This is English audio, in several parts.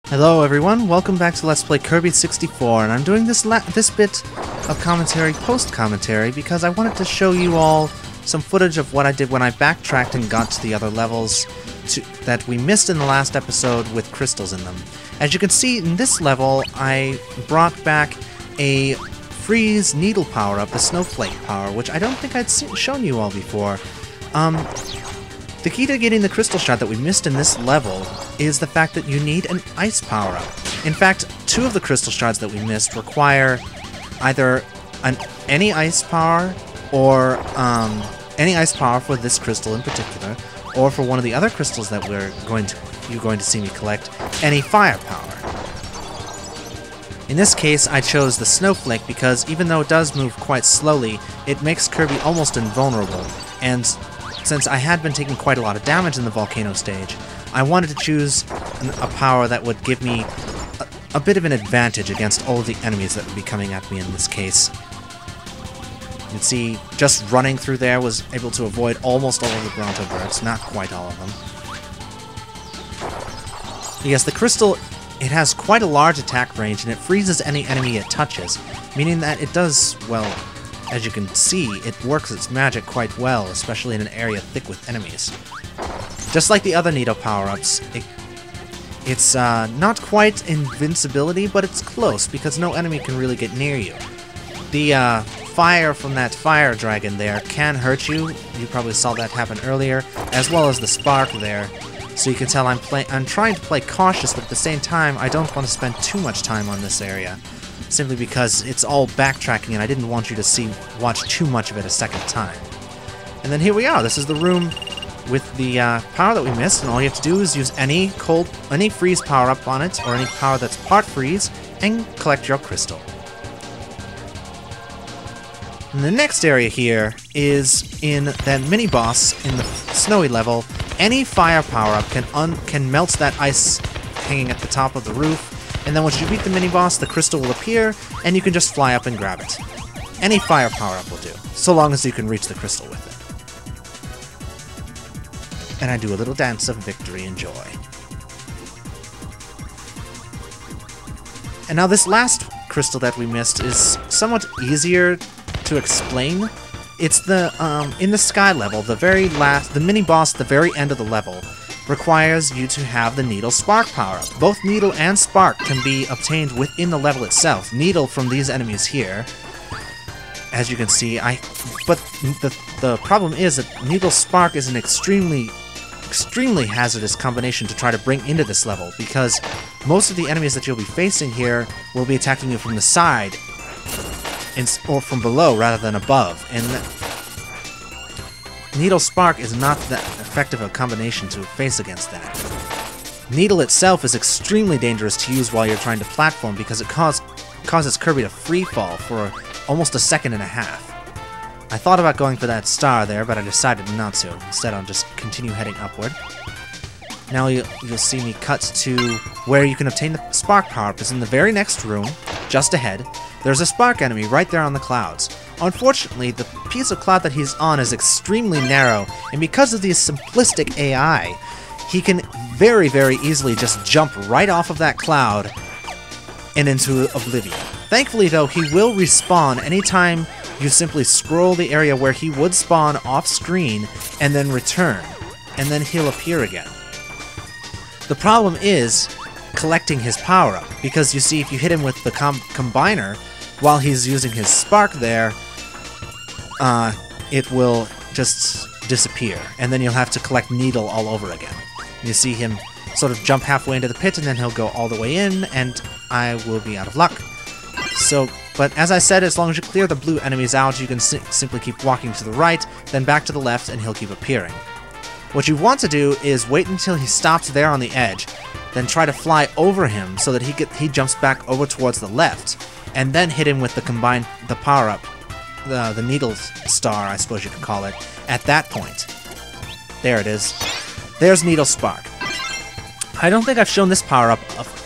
Hello everyone, welcome back to Let's Play Kirby 64, and I'm doing this bit of commentary post-commentary because I wanted to show you all some footage of what I did when I backtracked and got to the other levels that we missed in the last episode with crystals in them. As you can see in this level, I brought back a freeze needle power-up, the snowflake power, which I don't think I'd shown you all before. The key to getting the crystal shot that we missed in this level is the fact that you need an ice power-up. In fact, two of the crystal shards that we missed require either any ice power or any ice power for this crystal in particular, or for one of the other crystals that you're going to see me collect, any fire power. In this case, I chose the snowflake because even though it does move quite slowly, it makes Kirby almost invulnerable, and since I had been taking quite a lot of damage in the volcano stage, I wanted to choose a power that would give me a bit of an advantage against all of the enemies that would be coming at me in this case. You can see, just running through there was able to avoid almost all of the Bronto birds, not quite all of them. Yes, the crystal, it has quite a large attack range, and it freezes any enemy it touches, meaning that it does, well, as you can see, it works its magic quite well, especially in an area thick with enemies. Just like the other needle power-ups, it's not quite invincibility, but it's close, because no enemy can really get near you. The fire from that fire dragon there can hurt you. You probably saw that happen earlier, as well as the spark there. So you can tell I'm trying to play cautious, but at the same time, I don't want to spend too much time on this area, simply because it's all backtracking and I didn't want you to watch too much of it a second time. And then here we are. This is the room with the power that we missed, and all you have to do is use any freeze power-up on it, or any power that's part freeze, and collect your crystal. And the next area here is in that mini-boss in the snowy level. Any fire power-up can melt that ice hanging at the top of the roof, and then once you beat the mini-boss, the crystal will appear, and you can just fly up and grab it. Any fire power-up will do, so long as you can reach the crystal with it. And I do a little dance of victory and joy. And now this last crystal that we missed is somewhat easier to explain. It's the, in the sky level, the mini-boss at the very end of the level requires you to have the Needle Spark power-up. Both Needle and Spark can be obtained within the level itself. Needle from these enemies here, as you can see, but the problem is that Needle Spark is an extremely hazardous combination to try to bring into this level, because most of the enemies that you'll be facing here will be attacking you from the side, or from below rather than above, and Needle Spark is not that effective a combination to face against that. Needle itself is extremely dangerous to use while you're trying to platform because it causes Kirby to free fall for almost a second and a half. I thought about going for that star there, but I decided not to. Instead, I'll just continue heading upward. Now you'll see me cut to where you can obtain the Spark power-up. It's in the very next room, just ahead. There's a Spark enemy right there on the clouds. Unfortunately, the piece of cloud that he's on is extremely narrow, and because of the simplistic AI, he can very, very easily just jump right off of that cloud and into oblivion. Thankfully, though, he will respawn anytime you simply scroll the area where he would spawn off-screen and then return, and then he'll appear again. The problem is collecting his power-up, because you see, if you hit him with the combiner while he's using his spark there, it will just disappear, and then you'll have to collect Needle all over again. You see him sort of jump halfway into the pit, and then he'll go all the way in, and I will be out of luck. But as I said, as long as you clear the blue enemies out, you can simply keep walking to the right, then back to the left, and he'll keep appearing. What you want to do is wait until he stops there on the edge, then try to fly over him so that he jumps back over towards the left, and then hit him with the power-up, the Needle Star, I suppose you could call it, at that point. There it is. There's Needle Spark. I don't think I've shown this power-up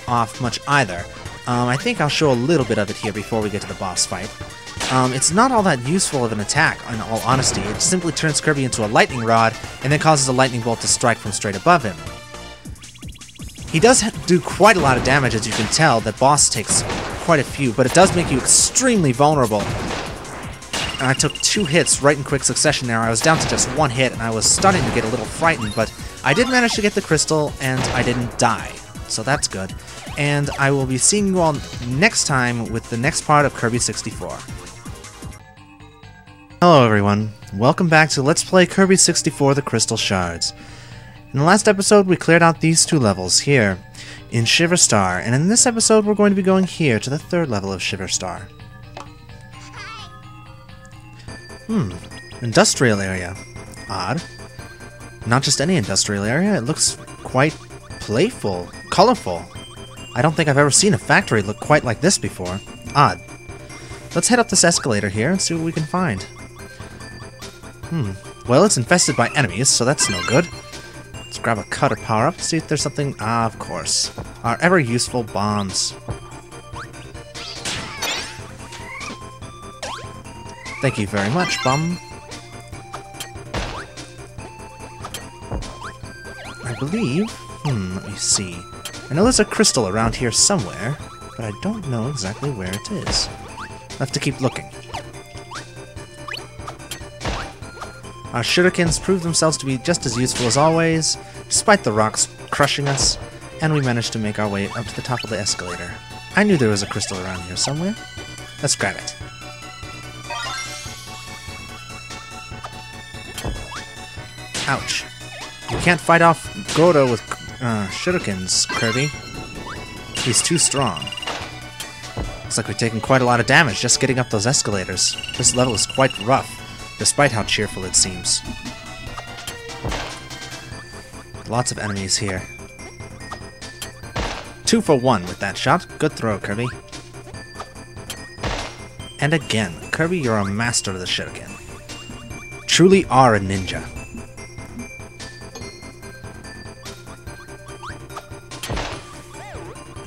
off much either. I think I'll show a little bit of it here before we get to the boss fight. It's not all that useful of an attack, in all honesty. It simply turns Kirby into a lightning rod, and then causes a lightning bolt to strike from straight above him. He does do quite a lot of damage, as you can tell. The boss takes quite a few, but it does make you extremely vulnerable. And I took 2 hits right in quick succession there. I was down to just 1 hit, and I was starting to get a little frightened, but I did manage to get the crystal, and I didn't die. So that's good. And I will be seeing you all next time with the next part of Kirby 64. Hello everyone, welcome back to Let's Play Kirby 64 The Crystal Shards. In the last episode we cleared out these 2 levels here in Shiver Star, and in this episode we're going to be going here to the 3rd level of Shiver Star. Industrial area. Odd. Not just any industrial area, it looks quite playful, colorful. I don't think I've ever seen a factory look quite like this before. Odd. Let's head up this escalator here and see what we can find. Well, it's infested by enemies, so that's no good. Let's grab a cutter power-up, see if there's something... Ah, of course. Our ever-useful bombs. Thank you very much, Bum. I believe... let me see. I know there's a crystal around here somewhere, but I don't know exactly where it is. I'll have to keep looking. Our shurikens proved themselves to be just as useful as always, despite the rocks crushing us, and we managed to make our way up to the top of the escalator. I knew there was a crystal around here somewhere. Let's grab it. Ouch. You can't fight off Gordo with shurikens, Kirby. He's too strong. Looks like we've taken quite a lot of damage just getting up those escalators. This level is quite rough, despite how cheerful it seems. Lots of enemies here. 2 for 1 with that shot. Good throw, Kirby. And again, Kirby, you're a master of the shuriken. Truly are a ninja.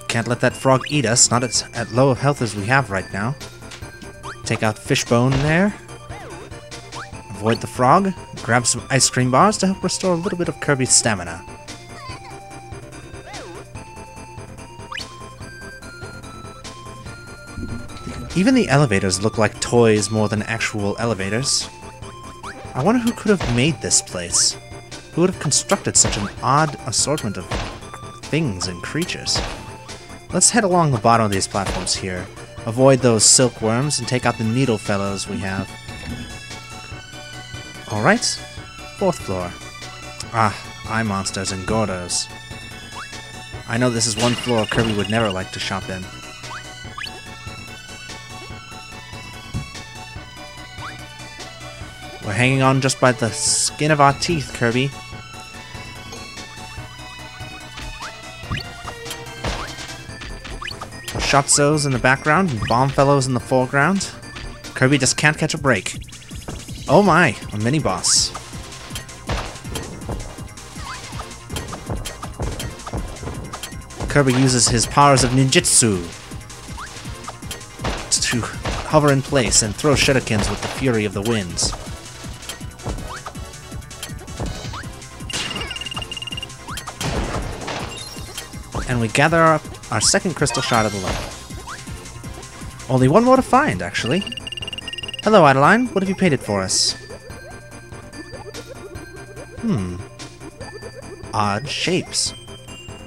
Can't let that frog eat us, not at low health as we have right now. Take out Fishbone there. Avoid the frog. Grab some ice cream bars to help restore a little bit of Kirby's stamina. Even the elevators look like toys more than actual elevators. I wonder who could have made this place. Who would have constructed such an odd assortment of things and creatures? Let's head along the bottom of these platforms here. Avoid those silkworms and take out the needle fellows we have. Alright, 4th floor. Ah, eye monsters and Gordos. I know this is one floor Kirby would never like to shop in. We're hanging on just by the skin of our teeth, Kirby. Shotzos in the background and Bomb Fellows in the foreground. Kirby just can't catch a break. Oh my, a mini-boss. Kirby uses his powers of ninjutsu to hover in place and throw shurikens with the fury of the winds. And we gather up our 2nd crystal shard of the level. Only 1 more to find, actually. Hello, Adeline. What have you painted for us? Odd shapes.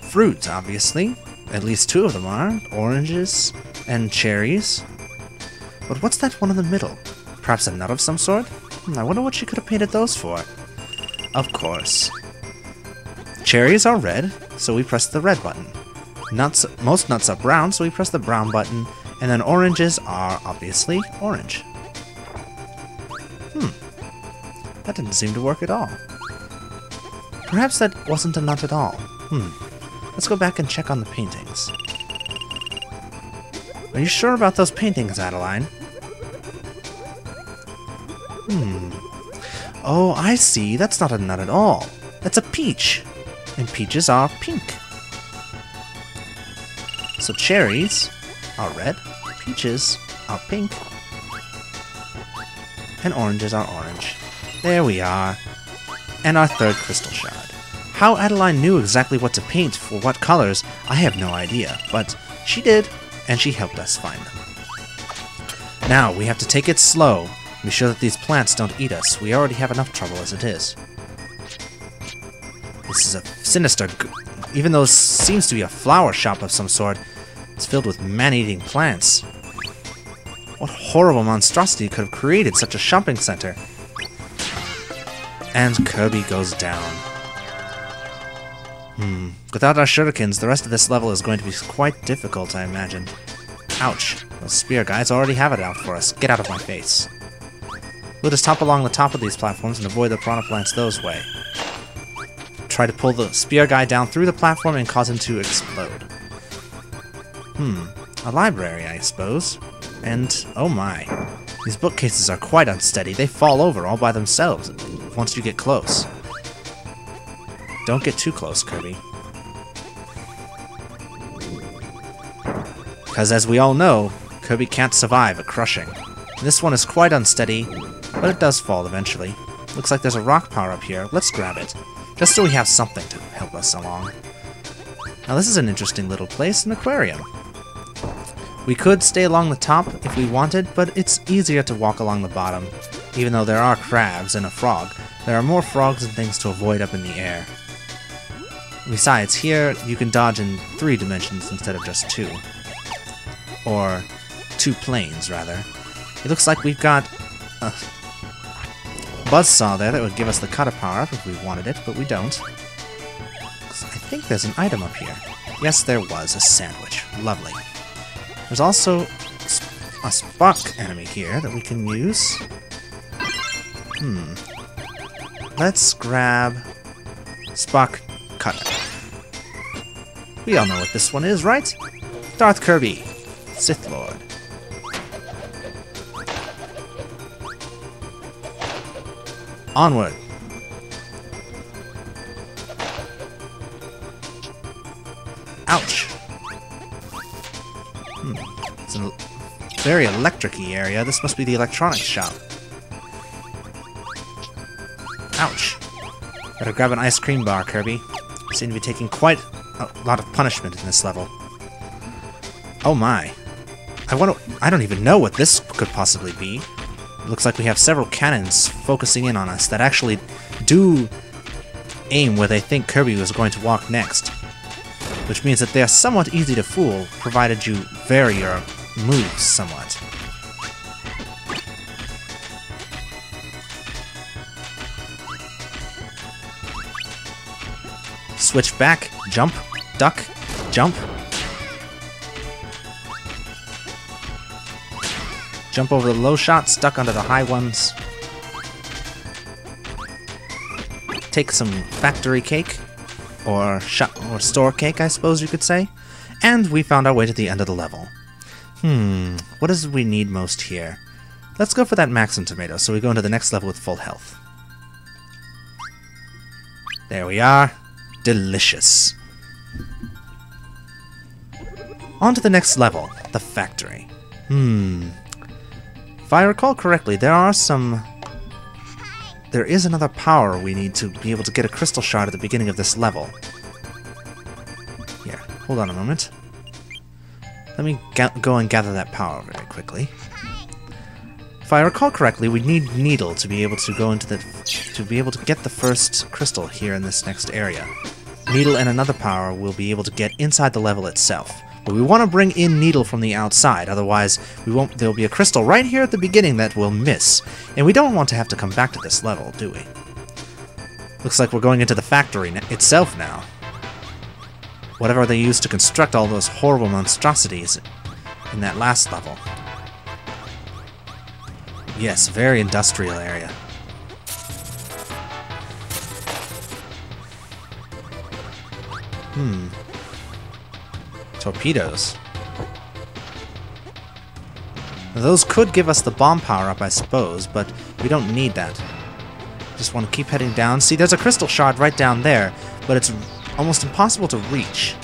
Fruit, obviously. At least 2 of them are. Oranges and cherries. But what's that one in the middle? Perhaps a nut of some sort? I wonder what she could have painted those for. Of course. Cherries are red, so we press the red button. Most nuts are brown, so we press the brown button, and then oranges are obviously orange. That didn't seem to work at all. Perhaps that wasn't a nut at all. Let's go back and check on the paintings. Are you sure about those paintings, Adeline? Oh, I see. That's not a nut at all. That's a peach. And peaches are pink. So cherries are red, peaches are pink, and oranges are orange. There we are. And our 3rd crystal shard. How Adeline knew exactly what to paint for what colors, I have no idea, but she did, and she helped us find them. Now, we have to take it slow. Be sure that these plants don't eat us. We already have enough trouble as it is. This is a sinister... Even though this seems to be a flower shop of some sort, it's filled with man-eating plants. What horrible monstrosity could have created such a shopping center? And Kirby goes down. Without our shurikens, the rest of this level is going to be quite difficult, I imagine. Ouch. Those spear guys already have it out for us. Get out of my face. We'll just hop along the top of these platforms and avoid the piranha plants those way. Try to pull the spear guy down through the platform and cause him to explode. A library, I suppose. And, oh my. These bookcases are quite unsteady. They fall over all by themselves once you get close. Don't get too close, Kirby. Because as we all know, Kirby can't survive a crushing. This one is quite unsteady, but it does fall eventually. Looks like there's a rock power up here. Let's grab it, just so we have something to help us along. Now this is an interesting little place, an aquarium. We could stay along the top if we wanted, but it's easier to walk along the bottom. Even though there are crabs and a frog, there are more frogs and things to avoid up in the air. Besides, here you can dodge in 3 dimensions instead of just 2. Or 2 planes, rather. It looks like we've got a buzzsaw there that would give us the cutter power-up if we wanted it, but we don't. I think there's an item up here. Yes, there was. A sandwich. Lovely. There's also a spark enemy here that we can use. Let's grab Spark Cutter. We all know what this one is, right? Darth Kirby, Sith Lord. Onward. Ouch. It's a very electric-y area. This must be the electronics shop. Ouch. Better grab an ice cream bar, Kirby. You seem to be taking quite a lot of punishment in this level. Oh my. I don't even know what this could possibly be. It looks like we have several cannons focusing in on us that actually do aim where they think Kirby was going to walk next. Which means that they are somewhat easy to fool, provided you vary your moves somewhat. Switch back, jump, duck, jump. Jump over the low shots, duck under the high ones. Take some factory cake, or store cake, I suppose you could say. And we found our way to the end of the level. What does we need most here? Let's go for that Maxim tomato, so we go into the next level with full health. There we are. Delicious. On to the next level, the factory. If I recall correctly, there is another power we need to be able to get a crystal shard at the beginning of this level. Here, hold on a moment. Let me go and gather that power very quickly. If I recall correctly, we need Needle to be able to go into to be able to get the first crystal here in this next area. Needle and another power will be able to get inside the level itself. But we want to bring in Needle from the outside, otherwise there'll be a crystal right here at the beginning that we'll miss. And we don't want to have to come back to this level, do we? Looks like we're going into the factory itself now. Whatever they used to construct all those horrible monstrosities in that last level. Yes, very industrial area. Torpedoes. Those could give us the bomb power-up, I suppose, but we don't need that. Just want to keep heading down. See, there's a crystal shard right down there, but it's almost impossible to reach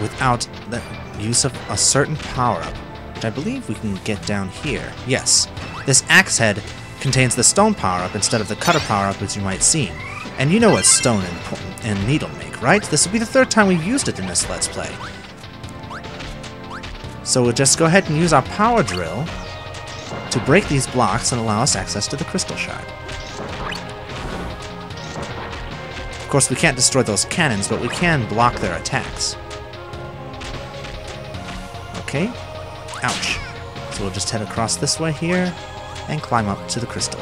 without the use of a certain power-up, which I believe we can get down here. Yes, this axe head contains the stone power-up instead of the cutter power-up, as you might see. And you know what stone and needle make, right? This will be the third time we've used it in this Let's Play. So we'll just go ahead and use our power drill to break these blocks and allow us access to the crystal shard. Of course, we can't destroy those cannons, but we can block their attacks. Okay. Ouch. So we'll just head across this way here and climb up to the crystal.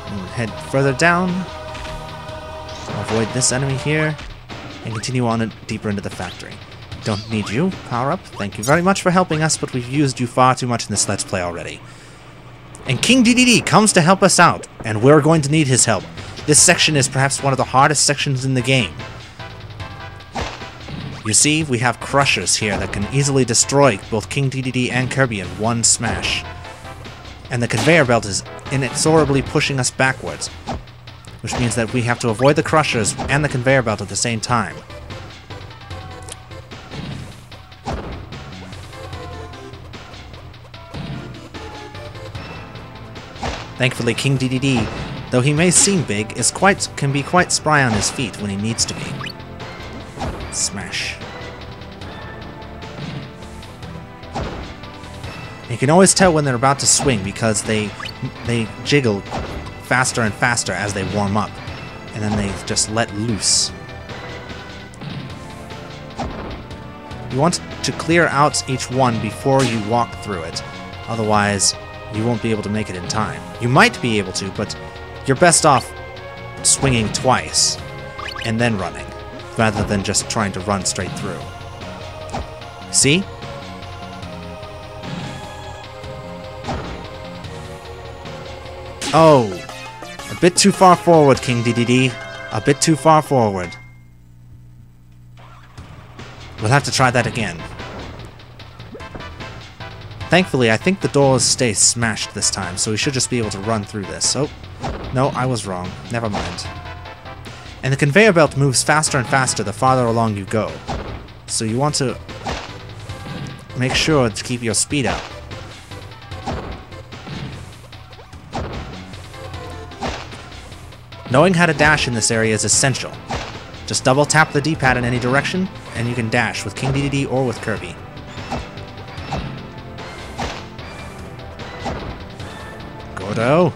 And head further down, avoid this enemy here, and continue on deeper into the factory. Don't need you. Power up. Thank you very much for helping us, but we've used you far too much in this Let's Play already. And King DDD comes to help us out, and we're going to need his help. This section is perhaps one of the hardest sections in the game. You see, we have crushers here that can easily destroy both King DDD and Kirby in one smash. And the conveyor belt is inexorably pushing us backwards, which means that we have to avoid the crushers and the conveyor belt at the same time. Thankfully, King DDD, though he may seem big, can be quite spry on his feet when he needs to be. Smash. You can always tell when they're about to swing because they jiggle faster and faster as they warm up, and then they just let loose. You want to clear out each one before you walk through it, otherwise you won't be able to make it in time. You might be able to, but you're best off swinging twice and then running, rather than just trying to run straight through. See? Oh, a bit too far forward, King DDD. A bit too far forward. We'll have to try that again. Thankfully, I think the doors stay smashed this time, so we should just be able to run through this. Oh, no, I was wrong. Never mind. And the conveyor belt moves faster and faster the farther along you go. So you want to make sure to keep your speed up. Knowing how to dash in this area is essential. Just double tap the D-pad in any direction, and you can dash with King DDD or with Kirby. Gordo,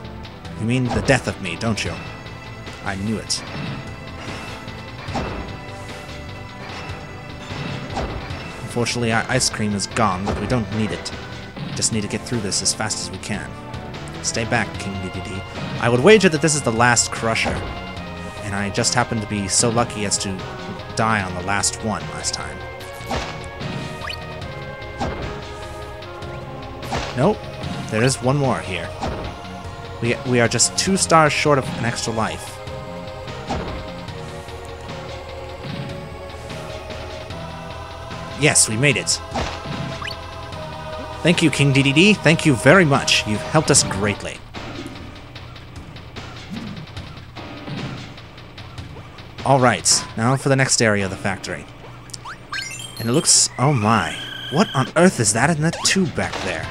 you mean the death of me, don't you? I knew it. Unfortunately, our ice cream is gone, but we don't need it. We just need to get through this as fast as we can. Stay back, King DDD. I would wager that this is the last crusher, and I just happened to be so lucky as to die on the last one last time. Nope, there is one more here. We are just 2 stars short of an extra life. Yes, we made it. Thank you, King DDD. Thank you very much. You've helped us greatly. Alright, now for the next area of the factory. And it looks... oh my. What on earth is that in that tube back there?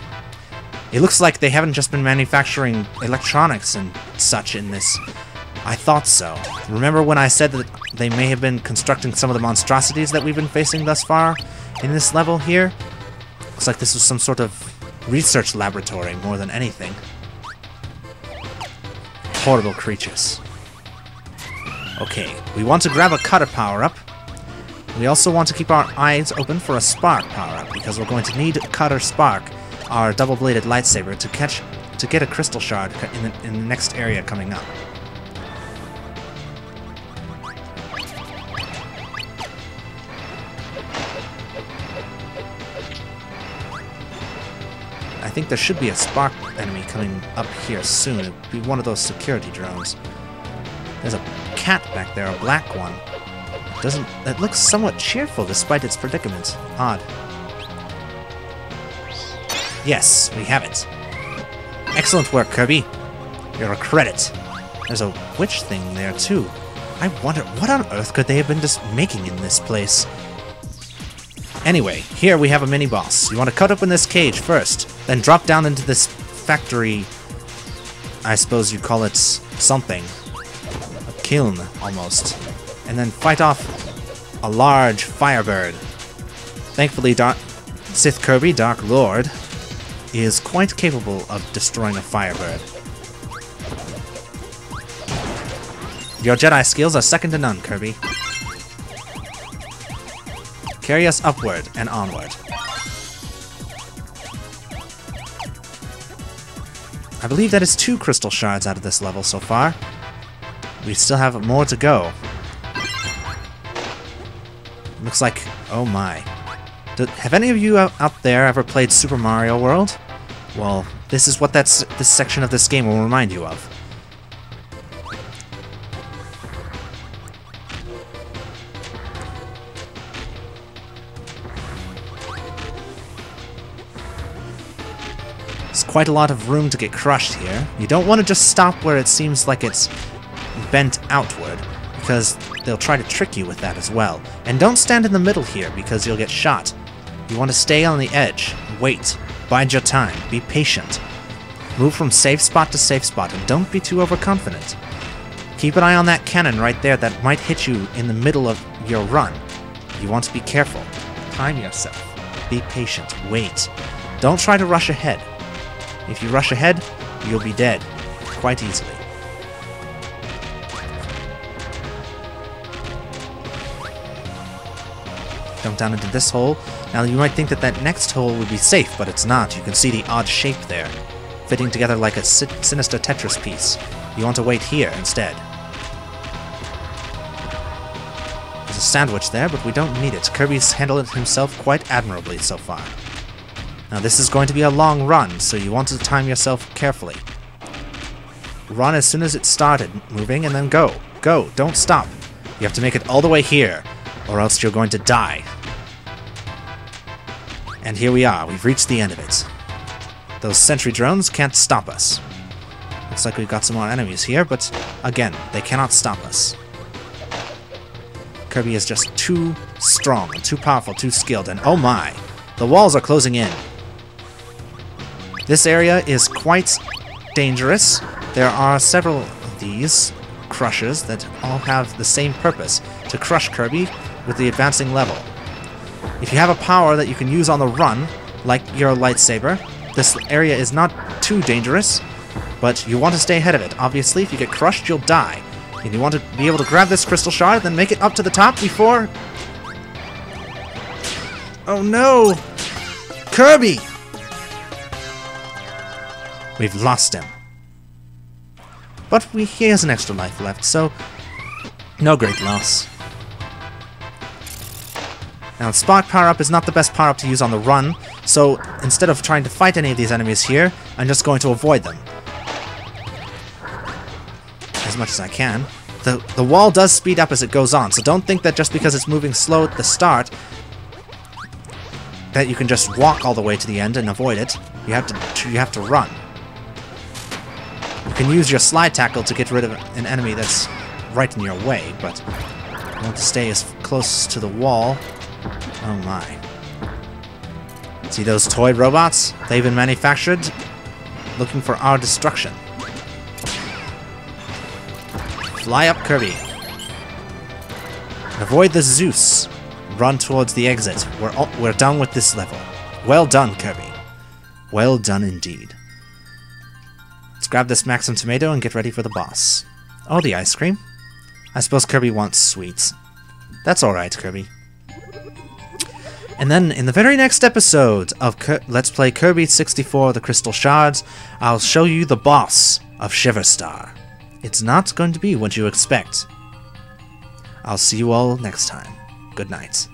It looks like they haven't just been manufacturing electronics and such in this. I thought so. Remember when I said that they may have been constructing some of the monstrosities that we've been facing thus far in this level here? Looks like this was some sort of research laboratory more than anything. Horrible creatures. Okay, we want to grab a cutter power-up. We also want to keep our eyes open for a spark power-up, because we're going to need cutter spark, our double-bladed lightsaber, to get a crystal shard in the next area coming up. I think there should be a spark enemy coming up here soon. It would be one of those security drones. There's a cat back there, a black one. It looks somewhat cheerful despite its predicament. Odd. Yes, we have it. Excellent work, Kirby. You're a credit. There's a witch thing there, too. I wonder, what on earth could they have been just making in this place? Anyway, here we have a mini-boss. You want to cut open this cage first. Then drop down into this factory, I suppose you'd call it something. A kiln, almost. And then fight off a large firebird. Thankfully, Sith Kirby, Dark Lord, is quite capable of destroying a firebird. Your Jedi skills are second to none, Kirby. Carry us upward and onward. I believe that is 2 crystal shards out of this level so far. We still have more to go. Looks like... oh my. Have any of you out there ever played Super Mario World? Well, this is what this section of this game will remind you of. There's quite a lot of room to get crushed here. You don't want to just stop where it seems like it's bent outward, because they'll try to trick you with that as well. And don't stand in the middle here, because you'll get shot. You want to stay on the edge. Wait. Bide your time. Be patient. Move from safe spot to safe spot, and don't be too overconfident. Keep an eye on that cannon right there that might hit you in the middle of your run. You want to be careful. Time yourself. Be patient. Wait. Don't try to rush ahead. If you rush ahead, you'll be dead. Quite easily. Jump down into this hole. Now you might think that that next hole would be safe, but it's not. You can see the odd shape there, fitting together like a sinister Tetris piece. You want to wait here instead. There's a sandwich there, but we don't need it. Kirby's handled it himself quite admirably so far. Now this is going to be a long run, so you want to time yourself carefully. Run as soon as it started moving, and then go. Go, don't stop. You have to make it all the way here, or else you're going to die. And here we are, we've reached the end of it. Those sentry drones can't stop us. Looks like we've got some more enemies here, but again, they cannot stop us. Kirby is just too strong, and too powerful, too skilled, and oh my! The walls are closing in. This area is quite dangerous. There are several of these crushers that all have the same purpose, to crush Kirby with the advancing level. If you have a power that you can use on the run, like your lightsaber, this area is not too dangerous, but you want to stay ahead of it. Obviously, if you get crushed, you'll die. And you want to be able to grab this crystal shard, then make it up to the top before... oh no! Kirby! We've lost him. But he has an extra life left, so no great loss. Now, Spark power-up is not the best power-up to use on the run, so instead of trying to fight any of these enemies here, I'm just going to avoid them. As much as I can. The wall does speed up as it goes on, so don't think that just because it's moving slow at the start, that you can just walk all the way to the end and avoid it. You have to run. You can use your slide tackle to get rid of an enemy that's right in your way, but you want to stay as close to the wall. Oh my. See those toy robots? They've been manufactured looking for our destruction. Fly up, Kirby. Avoid the Zeus. Run towards the exit. We're done with this level. Well done, Kirby. Well done indeed. Let's grab this Maxim tomato and get ready for the boss. Oh, the ice cream. I suppose Kirby wants sweets. That's alright, Kirby. And then, in the very next episode of Let's Play Kirby 64 The Crystal Shards, I'll show you the boss of Shiver Star. It's not going to be what you expect. I'll see you all next time. Good night.